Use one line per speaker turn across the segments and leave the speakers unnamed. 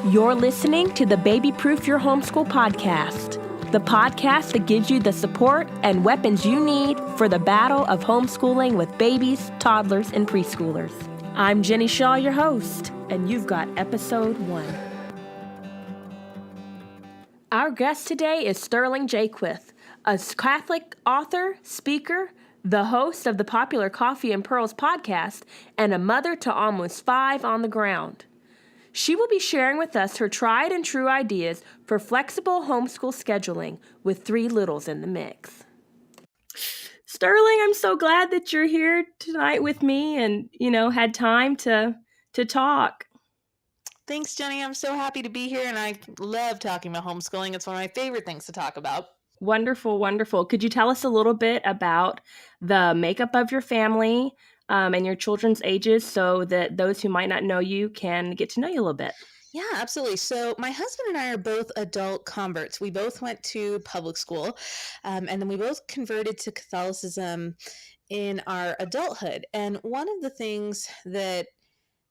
You're listening to the Babyproof Your Homeschool podcast, the podcast that gives you the support and weapons you need for the battle of homeschooling with babies, toddlers, and preschoolers. I'm Jenny Shaw, your host, and you've got episode 1. Our guest today is Sterling Jaquith, a Catholic author, speaker, the host of the popular Coffee and Pearls podcast, and a mother to almost 5 on the ground. She will be sharing with us her tried and true ideas for flexible homeschool scheduling with 3 littles in the mix. Sterling, I'm so glad that you're here tonight with me and, had time to talk.
Thanks, Jenny. I'm so happy to be here, and I love talking about homeschooling. It's one of my favorite things to talk about.
Wonderful, wonderful. Could you tell us a little bit about the makeup of your family and your children's ages so that those who might not know you can get to know you a little bit?
Yeah, absolutely. So my husband and I are both adult converts. We both went to public school, and then we both converted to Catholicism in our adulthood. And one of the things that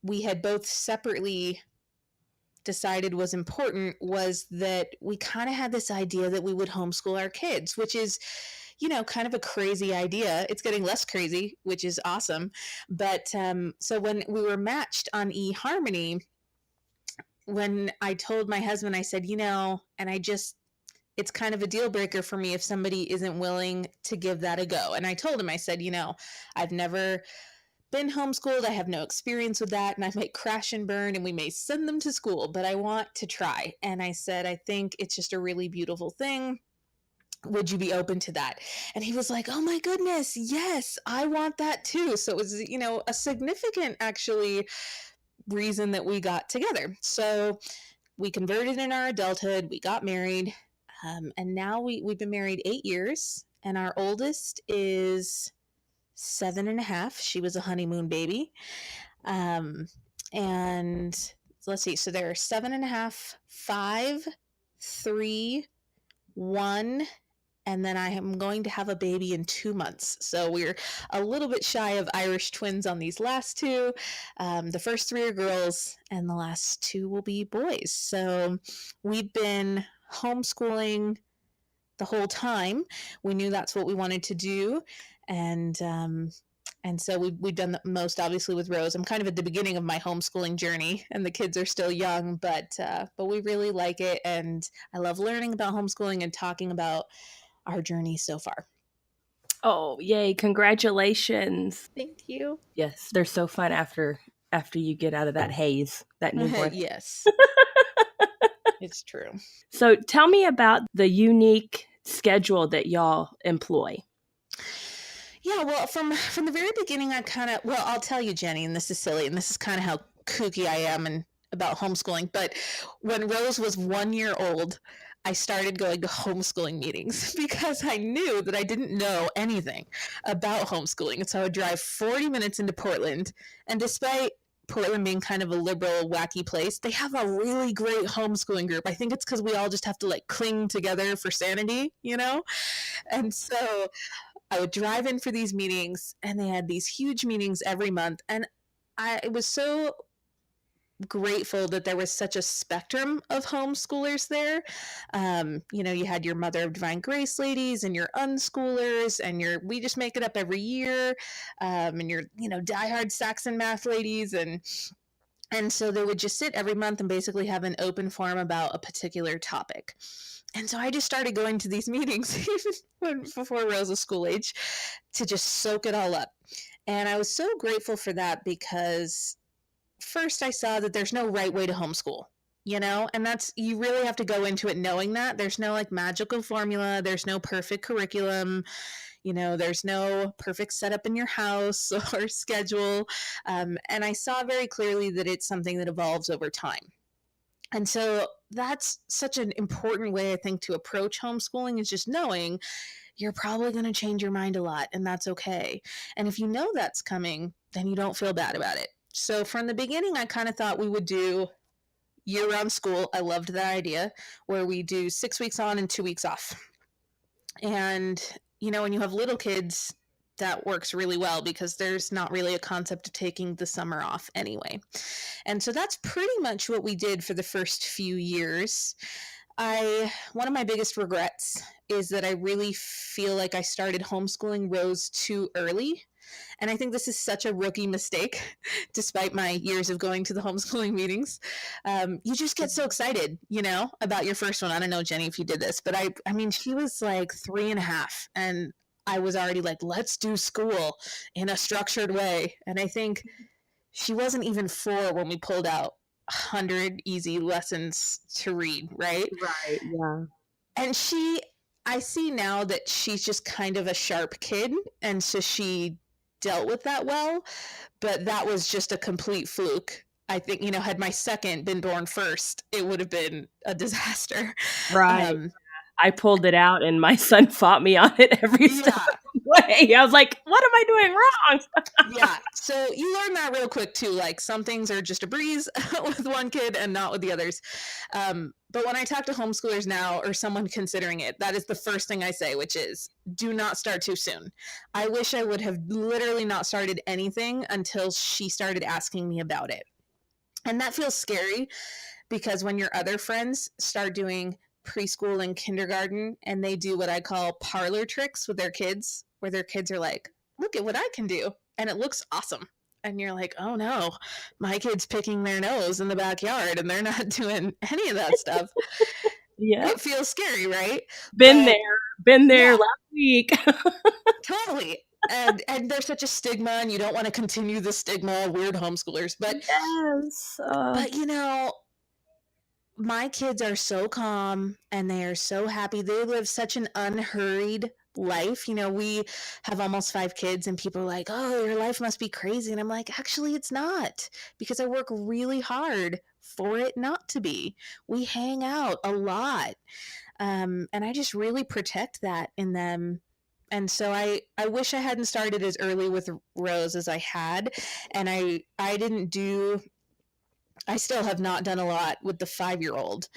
we had both separately decided was important was that we kind of had this idea that we would homeschool our kids, which is, kind of a crazy idea. It's getting less crazy, which is awesome. But so when we were matched on eHarmony, when I told my husband, I said, it's kind of a deal breaker for me if somebody isn't willing to give that a go. And I told him, I said, I've never been homeschooled. I have no experience with that, and I might crash and burn, and we may send them to school, but I want to try. And I said, I think it's just a really beautiful thing. Would you be open to that? And he was like, oh my goodness, yes, I want that too. So it was, a significant actually reason that we got together. So we converted in our adulthood, we got married, and now we've been married 8 years, and our oldest is 7.5. She was a honeymoon baby. And let's see. So there are 7.5, 5, 3, 1, and then I am going to have a baby in 2 months. So we're a little bit shy of Irish twins on these last 2. The first 3 are girls, and the last 2 will be boys. So we've been homeschooling the whole time. We knew that's what we wanted to do. And so we've done the most, obviously, with Rose. I'm kind of at the beginning of my homeschooling journey, and the kids are still young, but we really like it, and I love learning about homeschooling and talking about our journey so far.
Oh, yay. Congratulations.
Thank you.
Yes, they're so fun after you get out of that haze, that newborn.
Yes. It's true.
So tell me about the unique schedule that y'all employ.
Yeah, well, from the very beginning, I'll tell you, Jenny, and this is silly, and this is kind of how kooky I am and about homeschooling, but when Rose was 1 year old, I started going to homeschooling meetings because I knew that I didn't know anything about homeschooling. And so I would drive 40 minutes into Portland, and despite Portland being kind of a liberal, wacky place, they have a really great homeschooling group. I think it's because we all just have to cling together for sanity, And so I would drive in for these meetings, and they had these huge meetings every month. And I was so grateful that there was such a spectrum of homeschoolers there. You had your Mother of Divine Grace ladies and your unschoolers, and we just make it up every year, and your diehard Saxon math ladies, and so they would just sit every month and basically have an open forum about a particular topic. And so I just started going to these meetings even before Rose was school age to just soak it all up. And I was so grateful for that because first I saw that there's no right way to homeschool, and you really have to go into it knowing that there's no magical formula. There's no perfect curriculum. There's no perfect setup in your house or schedule. And I saw very clearly that it's something that evolves over time. And so that's such an important way, I think, to approach homeschooling, is just knowing you're probably going to change your mind a lot, and that's okay. And if you know that's coming, then you don't feel bad about it. So from the beginning, I kind of thought we would do year-round school. I loved that idea, where we do 6 weeks on and 2 weeks off. And, when you have little kids, that works really well because there's not really a concept of taking the summer off anyway. And so that's pretty much what we did for the first few years. One of my biggest regrets is that I really feel like I started homeschooling Rose too early. And I think this is such a rookie mistake, despite my years of going to the homeschooling meetings. You just get so excited, about your first one. I don't know, Jenny, if you did this, but I mean, she was like 3.5, and I was already like, let's do school in a structured way. And I think she wasn't even 4 when we pulled out 100 easy lessons to read, right?
Right, yeah.
And I see now that she's just kind of a sharp kid, and so she dealt with that well, but that was just a complete fluke. I think, had my second been born first, it would have been a disaster.
Right. I pulled it out and my son fought me on it every step of the way. I was like, what am I doing wrong?
Yeah. So you learn that real quick too. Like some things are just a breeze with one kid and not with the others. But when I talk to homeschoolers now or someone considering it, that is the first thing I say, which is do not start too soon. I wish I would have literally not started anything until she started asking me about it. And that feels scary because when your other friends start doing preschool and kindergarten and they do what I call parlor tricks with their kids, where their kids are like, look at what I can do. And it looks awesome. And you're like, oh no, my kid's picking their nose in the backyard and they're not doing any of that stuff.
Yeah.
It feels scary, right?
Been there last week.
Totally. And there's such a stigma, and you don't want to continue the stigma, weird homeschoolers. But
yes.
But my kids are so calm and they are so happy. They live such an unhurried life. We have almost 5 kids and people are like, oh, your life must be crazy. And I'm like, actually, it's not, because I work really hard for it not to be. We hang out a lot. And I just really protect that in them. And so I wish I hadn't started as early with Rose as I had. And I still have not done a lot with the 5-year-old.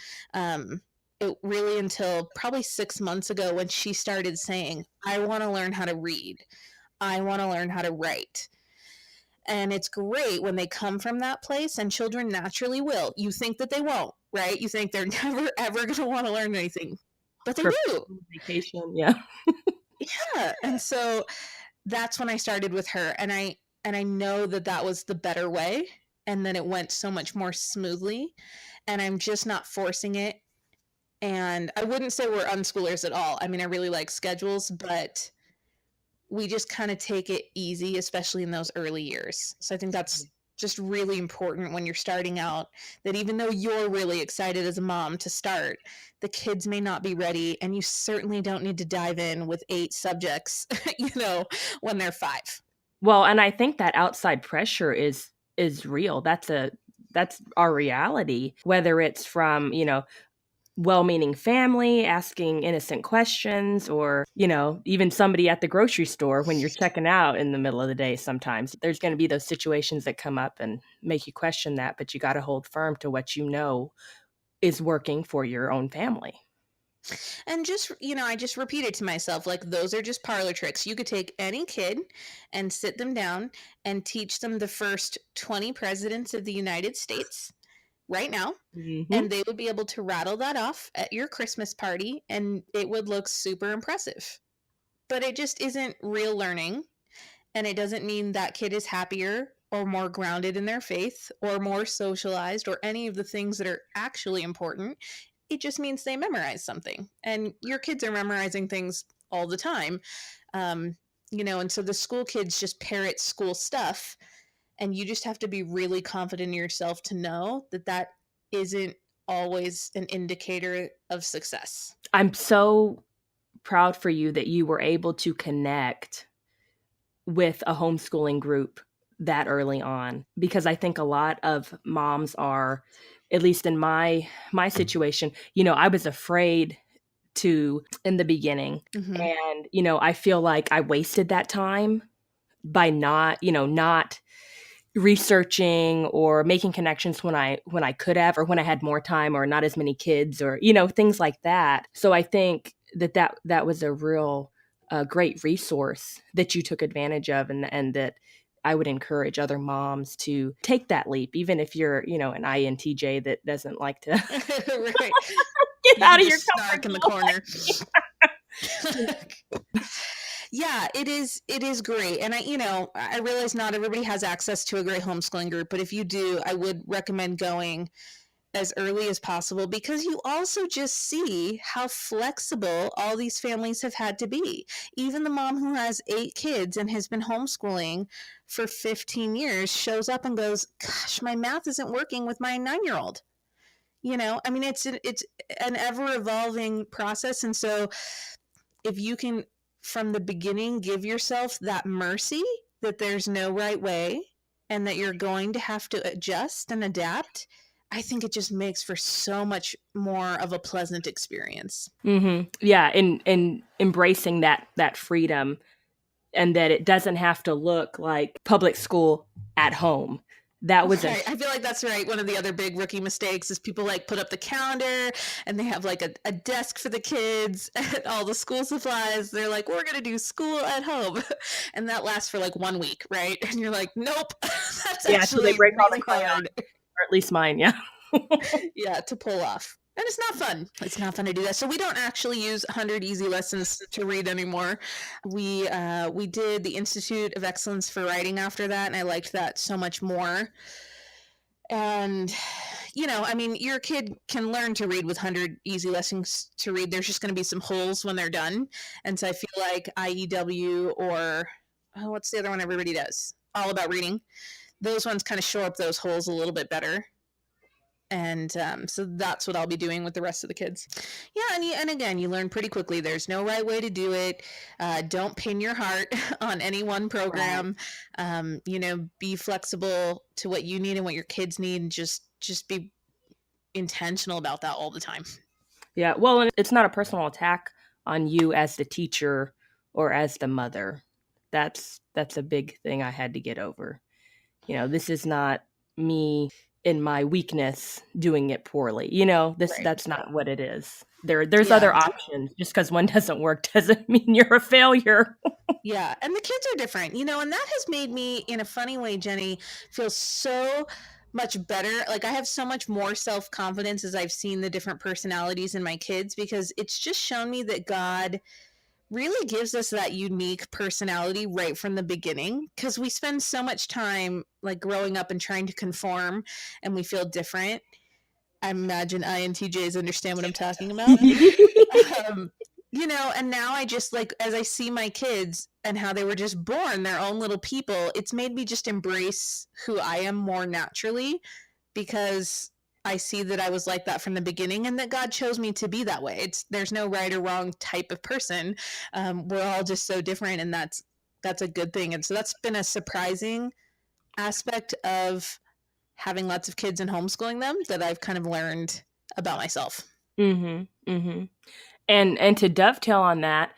It really until probably 6 months ago when she started saying, I want to learn how to read. I want to learn how to write. And it's great when they come from that place, and children naturally will. You think that they won't, right? You think they're never, ever going to want to learn anything. But they do.
Vacation, yeah.
Yeah. And so that's when I started with her. And I know that was the better way. And then it went so much more smoothly, and I'm just not forcing it. And I wouldn't say we're unschoolers at all. I mean, I really like schedules, but we just kind of take it easy, especially in those early years. So I think that's just really important when you're starting out, that even though you're really excited as a mom to start, the kids may not be ready, and you certainly don't need to dive in with 8 subjects, when they're 5.
Well, and I think that outside pressure is real. That's our reality, whether it's from, well-meaning family asking innocent questions, or, even somebody at the grocery store when you're checking out in the middle of the day. Sometimes there's going to be those situations that come up and make you question that, but you got to hold firm to what is working for your own family.
And just, I just repeated to myself, like, those are just parlor tricks. You could take any kid and sit them down and teach them the first 20 presidents of the United States right now. Mm-hmm. And they would be able to rattle that off at your Christmas party, and it would look super impressive. But it just isn't real learning. And it doesn't mean that kid is happier or more grounded in their faith or more socialized or any of the things that are actually important. It just means they memorize something, and your kids are memorizing things all the time. And so the school kids just parrot school stuff, and you just have to be really confident in yourself to know that isn't always an indicator of success.
I'm so proud for you that you were able to connect with a homeschooling group that early on, because I think a lot of moms are, at least in my situation, I was afraid in the beginning. Mm-hmm. And, I feel like I wasted that time by not researching or making connections when I could have, or when I had more time or not as many kids, or, things like that. So I think that was a real a great resource that you took advantage of, and that I would encourage other moms to take that leap, even if you're, an INTJ that doesn't like to
Right.
get
You
out
can
of your
just snark
comfort
in the
zone.
corner. Yeah, it is great. And I realize not everybody has access to a great homeschooling group, but if you do, I would recommend going as early as possible, because you also just see how flexible all these families have had to be. Even the mom who has 8 kids and has been homeschooling for 15 years shows up and goes, "Gosh, my math isn't working with my 9-year-old." I mean, it's an ever evolving process. And so if you can, from the beginning, give yourself that mercy that there's no right way and that you're going to have to adjust and adapt, I think it just makes for so much more of a pleasant experience.
Yeah, and embracing that freedom, and that it doesn't have to look like public school at home. That was
Right. I feel like that's right. One of the other big rookie mistakes is people put up the calendar and they have a desk for the kids and all the school supplies. They're like, we're going to do school at home. And that lasts for 1 week, right? And you're like, nope, that's
yeah, so they
actually
break all the
really
crayons,
hard.
or at least mine, yeah.
Yeah, to pull off. And it's not fun. It's not fun to do that. So we don't actually use 100 easy lessons to read anymore. We did the Institute of Excellence for Writing after that, and I liked that so much more. And I mean, your kid can learn to read with 100 easy lessons to read. There's just going to be some holes when they're done. And so I feel like IEW, or what's the other one everybody does? All About Reading. Those ones kind of show up those holes a little bit better. And so that's what I'll be doing with the rest of the kids. Yeah, and again, you learn pretty quickly. There's no right way to do it. Don't pin your heart on any one program. Be flexible to what you need and what your kids need, and just be intentional about that all the time.
Yeah, well, and it's not a personal attack on you as the teacher or as the mother. That's a big thing I had to get over. This is not me in my weakness doing it poorly.
Right.
That's not what it is. There's
Yeah.
other options. Just because one doesn't work doesn't mean you're a failure.
Yeah, and the kids are different, and that has made me, in a funny way, Jenny, feel so much better. I have so much more self-confidence as I've seen the different personalities in my kids, because it's just shown me that God really gives us that unique personality right from the beginning, because we spend so much time growing up and trying to conform, and we feel different. I imagine INTJs understand what I'm talking about. And now I just as I see my kids and how they were just born their own little people, it's made me just embrace who I am more naturally, because I see that I was like that from the beginning, and that God chose me to be that way. There's no right or wrong type of person. We're all just so different, and that's a good thing. And so that's been a surprising aspect of having lots of kids and homeschooling them, that I've kind of learned about myself.
Mm-hmm. Mm-hmm. And to dovetail on that,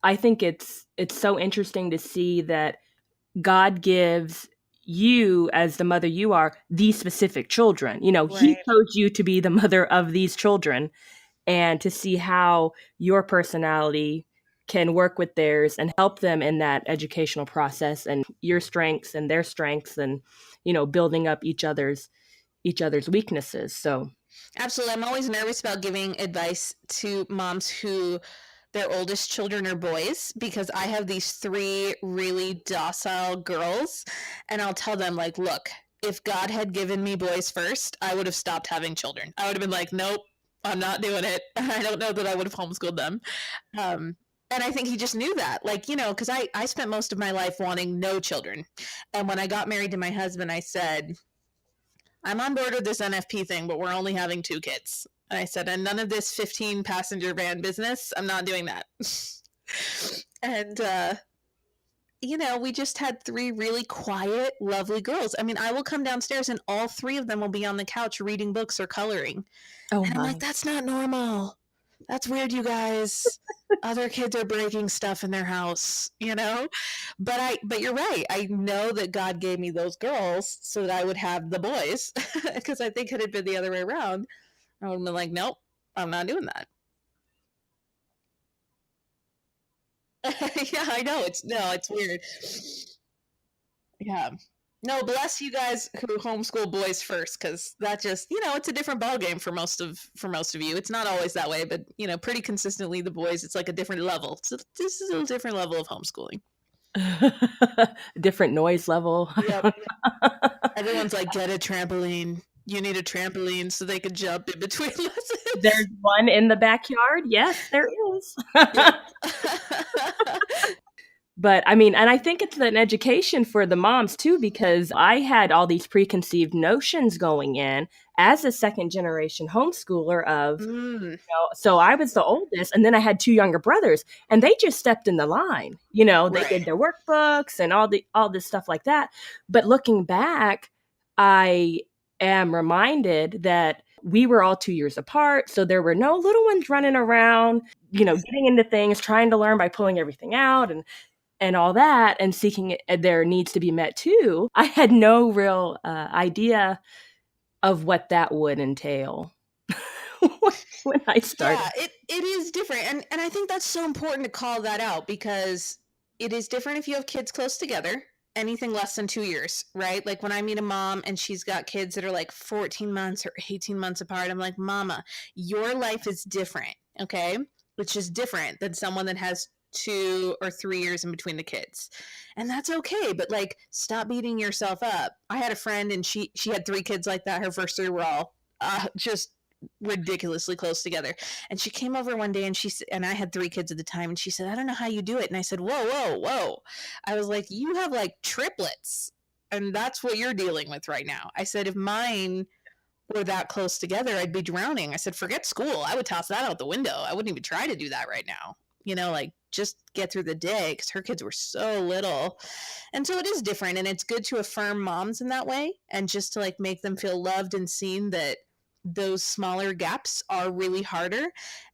I think it's so interesting to see that God gives you, as the mother you are, these specific children. He
Right.
chose you to be the mother of these children, and to see how your personality can work with theirs and help them in that educational process, and your strengths and their strengths, and building up each other's weaknesses. So
Absolutely. I'm always nervous about giving advice to moms who their oldest children are boys, because I have these 3 really docile girls, and I'll tell them, look, if God had given me boys first, I would have stopped having children. I would have been like, nope, I'm not doing it. I don't know that I would have homeschooled them. And I think he just knew that, because I spent most of my life wanting no children. And when I got married to my husband, I said, I'm on board with this NFP thing, but we're only having 2 kids. And I said, and none of this 15 passenger van business. I'm not doing that. And, we just had 3 really quiet, lovely girls. I mean, I will come downstairs and all 3 of them will be on the couch reading books or coloring. And I'm like, that's not normal. That's weird, you guys. Other kids are breaking stuff in their house, But you're right. I know that God gave me those girls so that I would have the boys, because I think it had been the other way around, I would have been like, nope, I'm not doing that. Yeah, I know. It's weird. Yeah. No, bless you guys who homeschool boys first, because that just, it's a different ballgame for most of you. It's not always that way, but pretty consistently the boys, it's like a different level. So this is a different level of homeschooling.
Different noise level.
Yep. Everyone's like, get a trampoline. You need a trampoline so they could jump in between lessons.
There's one in the backyard. Yes, there is.
Yep.
But I mean, and I think it's an education for the moms too, because I had all these preconceived notions going in as a second generation homeschooler of, so I was the oldest, and then I had two younger brothers, and they just stepped in the line. They
Right.
did their workbooks and all this stuff like that. But looking back, I am reminded that we were all 2 years apart, so there were no little ones running around, getting into things, trying to learn by pulling everything out and all that, and seeking their needs to be met too. I had no real idea of what that would entail when I started.
Yeah, it is different. And I think that's so important to call that out, because it is different if you have kids close together, anything less than 2 years, right? Like when I meet a mom and she's got kids that are like 14 months or 18 months apart, I'm like, Mama, your life is different, okay? It's just different than someone that has 2 or 3 years in between the kids. And that's okay, but like, stop beating yourself up. I had a friend and she had 3 kids like that. Her first 3 were all just ridiculously close together. And she came over one day and I had 3 kids at the time, and she said, I don't know how you do it. And I said, whoa. I was like, you have like triplets, and that's what you're dealing with right now. I said, if mine were that close together, I'd be drowning. I said, forget school. I would toss that out the window. I wouldn't even try to do that right now. Like just get through the day, because her kids were so little. And so it is different, and it's good to affirm moms in that way, and just to like make them feel loved and seen, that those smaller gaps are really harder,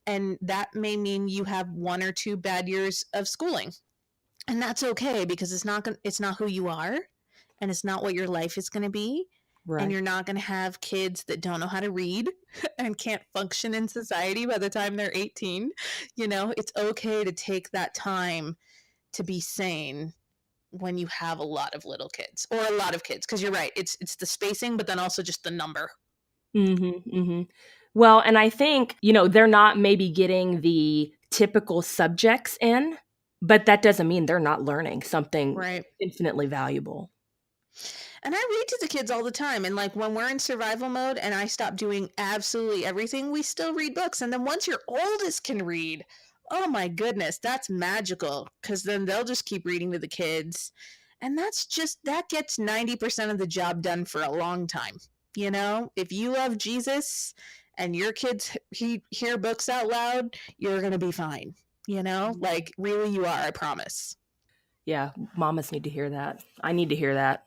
and that may mean you have 1 or 2 bad years of schooling, and that's okay, because it's not who you are, and it's not what your life is going to be.
Right.
And you're not going to have kids that don't know how to read and can't function in society by the time they're 18. It's okay to take that time to be sane when you have a lot of little kids, or a lot of kids, because you're right, it's the spacing, but then also just the number.
Well, and I think, they're not maybe getting the typical subjects in, but that doesn't mean they're not learning something
Right.
infinitely valuable.
And I read to the kids all the time. And like when we're in survival mode and I stop doing absolutely everything, we still read books. And then once your oldest can read, oh my goodness, that's magical. Because then they'll just keep reading to the kids. And that gets 90% of the job done for a long time. If you love Jesus and your kids hear books out loud, you're going to be fine. Like really you are, I promise.
Yeah, mamas need to hear that. I need to hear that.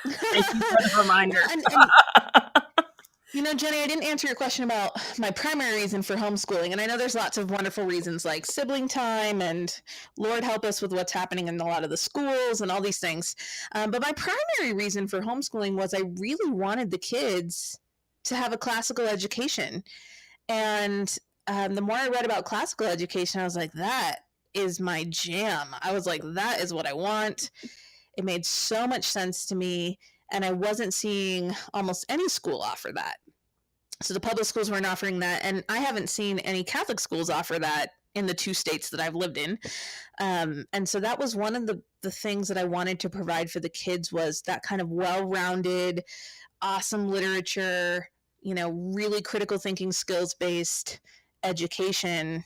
Thank you for the reminder.
Jenny, I didn't answer your question about my primary reason for homeschooling. And I know there's lots of wonderful reasons, like sibling time and Lord help us with what's happening in a lot of the schools and all these things. But my primary reason for homeschooling was I really wanted the kids to have a classical education. And the more I read about classical education, I was like, that is my jam. I was like, that is what I want. It made so much sense to me. And I wasn't seeing almost any school offer that. So the public schools weren't offering that. And I haven't seen any Catholic schools offer that in the 2 states that I've lived in. And so that was one of the things that I wanted to provide for the kids, was that kind of well-rounded, awesome literature, really critical thinking, skills-based education.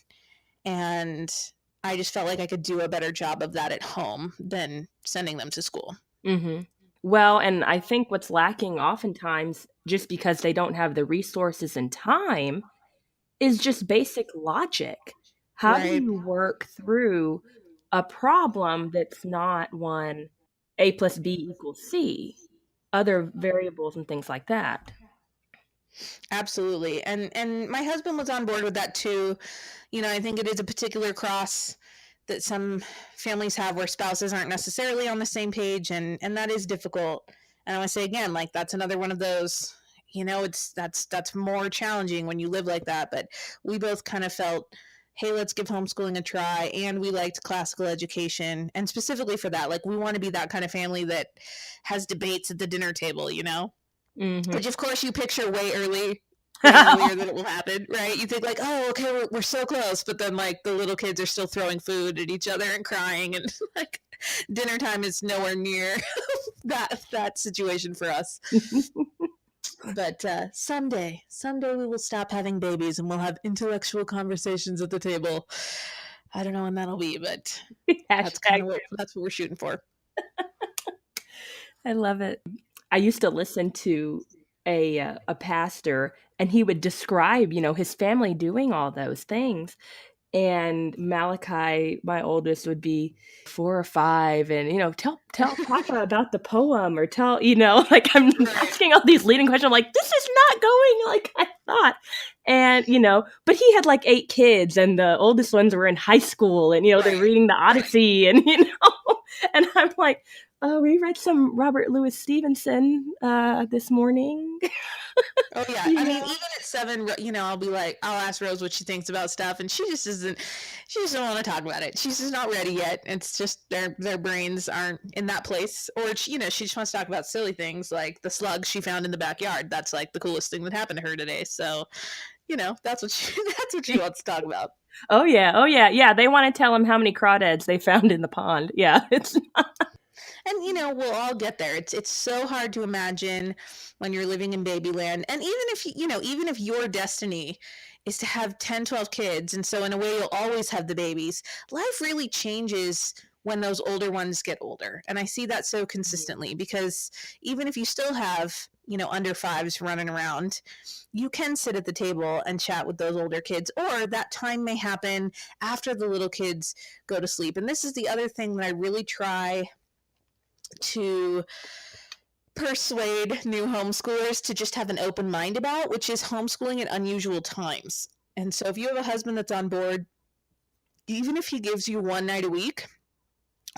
And I just felt like I could do a better job of that at home than sending them to school.
Mm-hmm. Well, and I think what's lacking oftentimes, just because they don't have the resources and time, is just basic logic. How do you work through a problem that's not one A plus B equals C, other variables and things like that?
Absolutely. And my husband was on board with that too. I think it is a particular cross that some families have, where spouses aren't necessarily on the same page, and that is difficult. And I want to say again, like that's another one of those, that's more challenging when you live like that. But we both kind of felt, hey, let's give homeschooling a try. And we liked classical education. And specifically for that, like we want to be that kind of family that has debates at the dinner table, you know?
Mm-hmm.
Which of course you picture way earlier than it will happen, right? You think like, oh, okay, we're so close. But then like the little kids are still throwing food at each other and crying. And like dinner time is nowhere near that situation for us. But someday we will stop having babies and we'll have intellectual conversations at the table. I don't know when that'll be, but that's kind of what we're shooting for.
I love it. I used to listen to a pastor, and he would describe, his family doing all those things. And Malachi, my oldest, would be 4 or 5, and tell Papa about the poem, or tell, like I'm asking all these leading questions. I'm like, this is not going like I thought, and but he had like 8 kids, and the oldest ones were in high school, and they're reading the Odyssey, and and I'm like, oh, we read some Robert Louis Stevenson this morning.
Oh yeah. I mean, even at 7, I'll be like, I'll ask Rose what she thinks about stuff, and she just doesn't want to talk about it. She's just not ready yet. It's just their brains aren't in that place, or she just wants to talk about silly things like the slug she found in the backyard. That's like the coolest thing that happened to her today. So, that's what she wants to talk about.
Oh yeah. They want to tell him how many crawdads they found in the pond. Yeah, it's.
And we'll all get there. It's so hard to imagine when you're living in babyland. And even if your destiny is to have 10, 12 kids, and so in a way you'll always have the babies, life really changes when those older ones get older. And I see that so consistently, because even if you still have, under 5s running around, you can sit at the table and chat with those older kids, or that time may happen after the little kids go to sleep. And this is the other thing that I really try to persuade new homeschoolers to just have an open mind about, which is homeschooling at unusual times. And so if you have a husband that's on board, even if he gives you one night a week,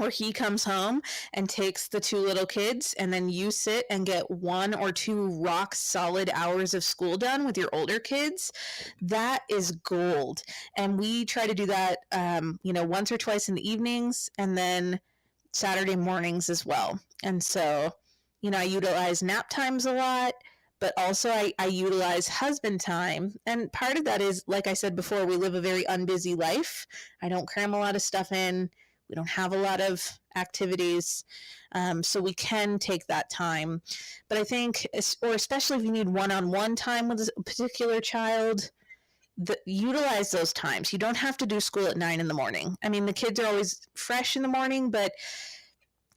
or he comes home and takes the 2 little kids, and then you sit and get 1 or 2 rock solid hours of school done with your older kids, that is gold. And we try to do that, once or twice in the evenings, and then Saturday mornings as well. And so, I utilize nap times a lot, but also I utilize husband time. And part of that is, like I said before, we live a very unbusy life. I don't cram a lot of stuff in. We don't have a lot of activities. So we can take that time. But I think, or especially if you need one-on-one time with a particular child, utilize those times. You don't have to do school at 9 in the morning. I mean, the kids are always fresh in the morning, but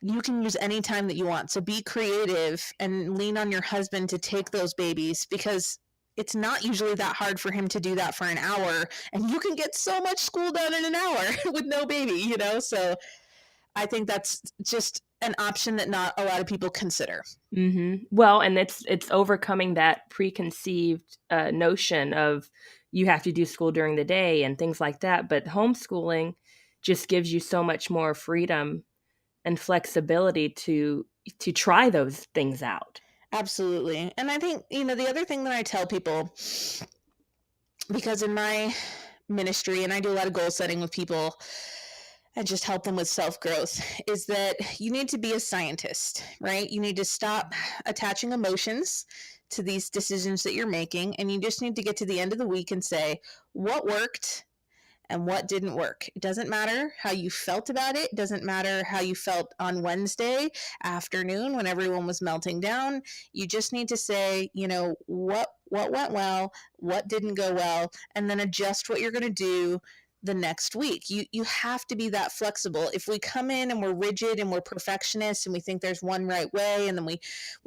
you can use any time that you want. So be creative and lean on your husband to take those babies, because it's not usually that hard for him to do that for an hour, and you can get so much school done in an hour with no baby, So I think that's just an option that not a lot of people consider.
Mm-hmm. Well, and it's overcoming that preconceived notion of you have to do school during the day and things like that. But homeschooling just gives you so much more freedom and flexibility to try those things out.
Absolutely. And I think, the other thing that I tell people, because in my ministry, and I do a lot of goal setting with people and just help them with self-growth, is that you need to be a scientist, right? You need to stop attaching emotions to these decisions that you're making, and you just need to get to the end of the week and say, what worked and what didn't work. It doesn't matter how you felt about it. It doesn't matter how you felt on Wednesday afternoon when everyone was melting down. You just need to say, what went well, what didn't go well, and then adjust what you're going to do the next week. You have to be that flexible. If we come in and we're rigid and we're perfectionists and we think there's one right way, and then we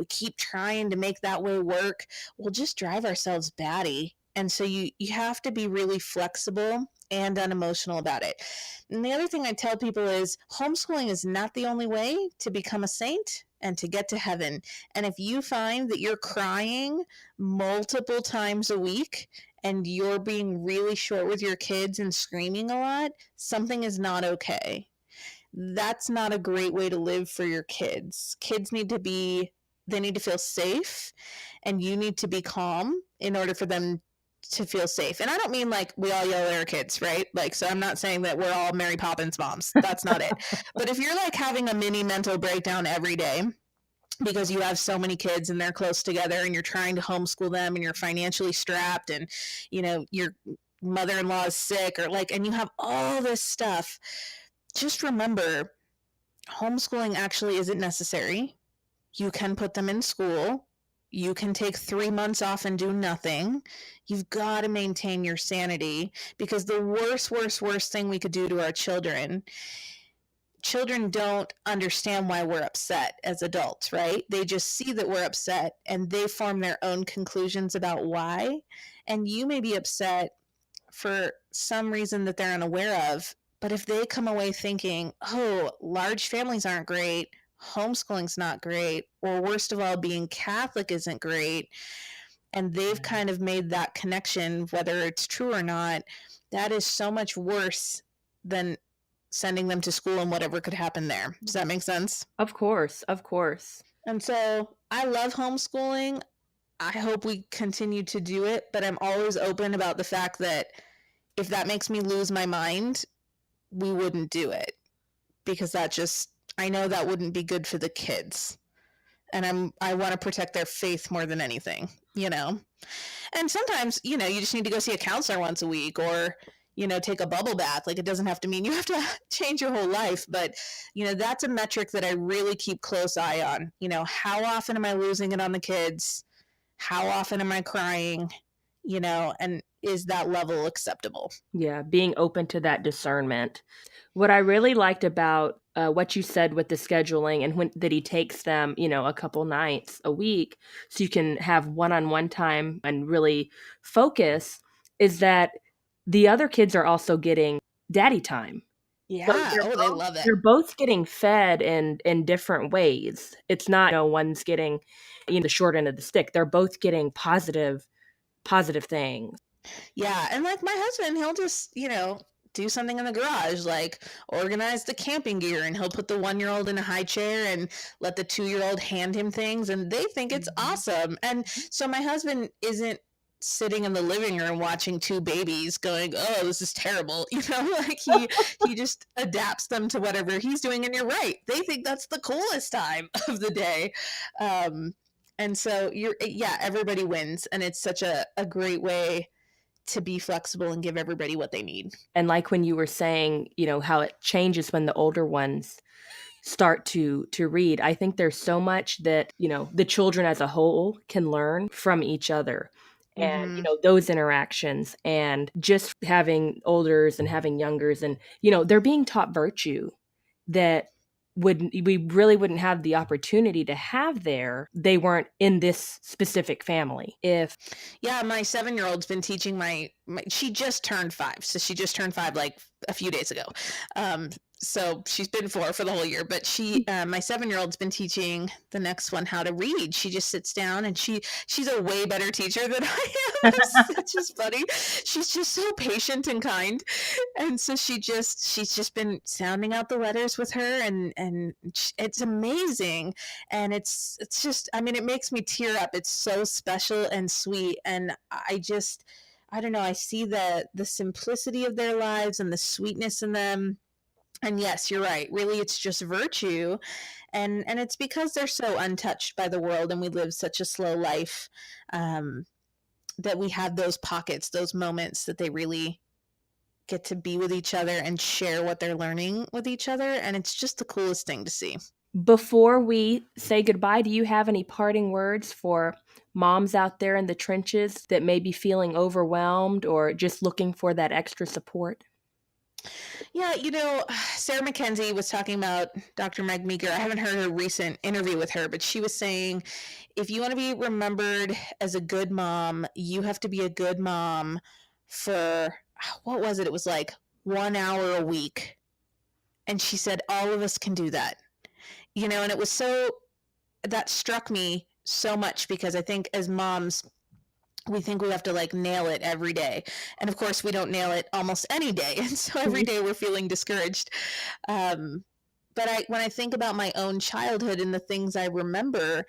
keep trying to make that way work, we'll just drive ourselves batty. And so you have to be really flexible and unemotional about it. And the other thing I tell people is homeschooling is not the only way to become a saint and to get to heaven. And if you find that you're crying multiple times a week and you're being really short with your kids and screaming a lot, something is not okay. That's not a great way to live for your kids. Kids need to feel safe, and you need to be calm in order for them to feel safe. And I don't mean like we all yell at our kids, right? Like, so I'm not saying that we're all Mary Poppins moms. That's not it. But if you're like having a mini mental breakdown every day because you have so many kids and they're close together and you're trying to homeschool them and you're financially strapped and, you know, your mother-in-law is sick or like, and you have all this stuff, just remember homeschooling actually isn't necessary. You can put them in school. You can take 3 months off and do nothing. You've got to maintain your sanity because the worst thing we could do to our children don't understand why we're upset as adults, right? They just see that we're upset and they form their own conclusions about why. And you may be upset for some reason that they're unaware of. But if they come away thinking, oh, large families aren't great, homeschooling's not great, or worst of all, being Catholic isn't great, and they've kind of made that connection, whether it's true or not, that is so much worse than sending them to school and whatever could happen there. Does that make sense?
Of course, of course.
And so I love homeschooling. I hope we continue to do it, but I'm always open about the fact that if that makes me lose my mind, we wouldn't do it because I know that wouldn't be good for the kids. And I want to protect their faith more than anything, you know? And sometimes, you know, you just need to go see a counselor once a week or, you know, take a bubble bath. Like, it doesn't have to mean you have to change your whole life, but, you know, that's a metric that I really keep close eye on. You know, how often am I losing it on the kids? How often am I crying? You know, and is that level acceptable?
Yeah, being open to that discernment. What I really liked about what you said with the scheduling and that he takes them, you know, a couple nights a week so you can have one-on-one time and really focus is that the other kids are also getting daddy time.
Yeah.
So
they love it.
They're both getting fed in different ways. It's not, you know, one's getting, you know, the short end of the stick. They're both getting positive things.
Yeah. And like my husband, he'll just, you know, do something in the garage, like organize the camping gear, and he'll put the 1-year-old in a high chair and let the 2-year-old hand him things, and they think it's awesome. And so my husband isn't sitting in the living room watching 2 babies going, oh, this is terrible. You know, like he just adapts them to whatever he's doing. And you're right. They think that's the coolest time of the day. And so everybody wins. And it's such a great way to be flexible and give everybody what they need.
And like when you were saying, you know, how it changes when the older ones start to read. I think there's so much that, you know, the children as a whole can learn from each other. And, you know, those interactions and just having olders and having youngers and, you know, they're being taught virtue that we really wouldn't have the opportunity to have there. They weren't in this specific family.
Yeah, my 7-year-old's been teaching she just turned 5. So she just turned 5 like a few days ago. So she's been 4 for the whole year, but my 7-year-old's been teaching the next one how to read. She just sits down and she's a way better teacher than I am. It's just funny. She's just so patient and kind. And so she's just been sounding out the letters with her and it's amazing. And it's just, I mean, it makes me tear up. It's so special and sweet. And I don't know, I see the simplicity of their lives and the sweetness in them. And yes, you're right. Really, it's just virtue. And it's because they're so untouched by the world and we live such a slow life that we have those pockets, those moments that they really get to be with each other and share what they're learning with each other. And it's just the coolest thing to see.
Before we say goodbye, do you have any parting words for moms out there in the trenches that may be feeling overwhelmed or just looking for that extra support?
Yeah, you know, Sarah McKenzie was talking about Dr. Meg Meeker. I haven't heard a recent interview with her, but she was saying, if you want to be remembered as a good mom, you have to be a good mom for, what was it? It was like 1 hour a week. And she said, all of us can do that. You know, and it was that struck me so much because I think as moms, we think we have to like nail it every day. And of course we don't nail it almost any day. And so every day we're feeling discouraged. But when I think about my own childhood and the things I remember,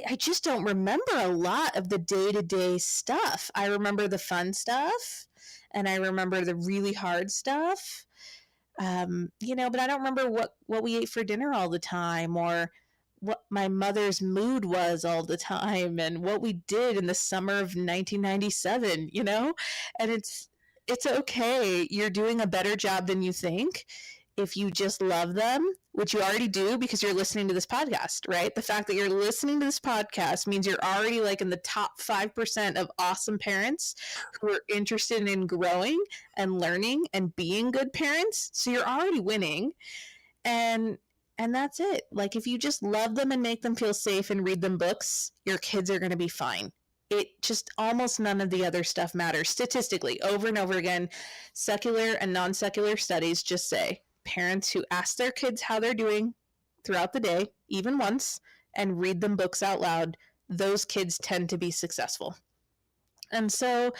I just don't remember a lot of the day-to-day stuff. I remember the fun stuff, and I remember the really hard stuff. But I don't remember what we ate for dinner all the time, or what my mother's mood was all the time, and what we did in the summer of 1997, And it's okay. You're doing a better job than you think if you just love them, which you already do because you're listening to this podcast, right? The fact that you're listening to this podcast means you're already like in the top 5% of awesome parents who are interested in growing and learning and being good parents. So you're already winning. And that's it. Like, if you just love them and make them feel safe and read them books, your kids are going to be fine. It just, almost none of the other stuff matters statistically. Over and over again, secular and non-secular studies just say parents who ask their kids how they're doing throughout the day, even once, and read them books out loud, those kids tend to be successful. And so,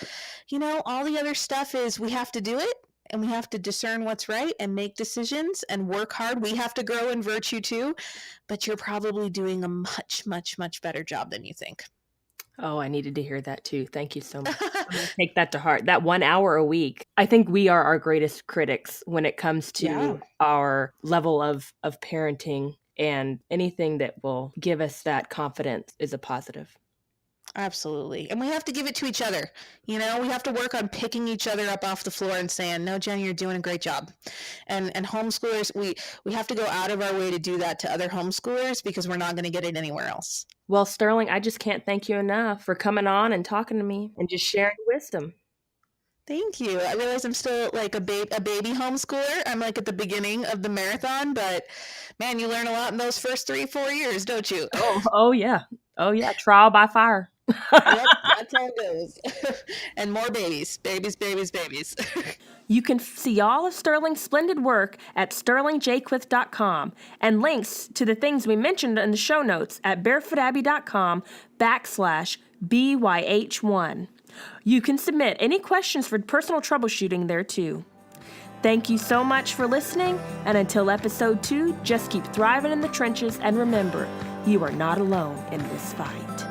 all the other stuff is, we have to do it, and we have to discern what's right and make decisions and work hard. We have to grow in virtue too, but you're probably doing a much, much, much better job than you think.
Oh, I needed to hear that too. Thank you so much. I'm going to take that to heart. That 1 hour a week. I think we are our greatest critics when it comes to our level of parenting, and anything that will give us that confidence is a positive.
Absolutely. And we have to give it to each other. We have to work on picking each other up off the floor and saying, no, Jenny, you're doing a great job. And homeschoolers, we have to go out of our way to do that to other homeschoolers, because we're not going to get it anywhere else.
Well, Sterling, I just can't thank you enough for coming on and talking to me and just sharing wisdom.
Thank you. I realize I'm still like a baby homeschooler. I'm like at the beginning of the marathon, but man, you learn a lot in those first 3-4 years, don't you?
Oh yeah. Trial by fire.
Yep, that's how it goes. And more babies. You
can see all of Sterling's splendid work at sterlingjaquith.com, and links to the things we mentioned in the show notes at barefootabbey.com/BYH1. You can submit any questions for personal troubleshooting there too. Thank you so much for listening, and until episode 2, just keep thriving in the trenches, and remember, you are not alone in this fight.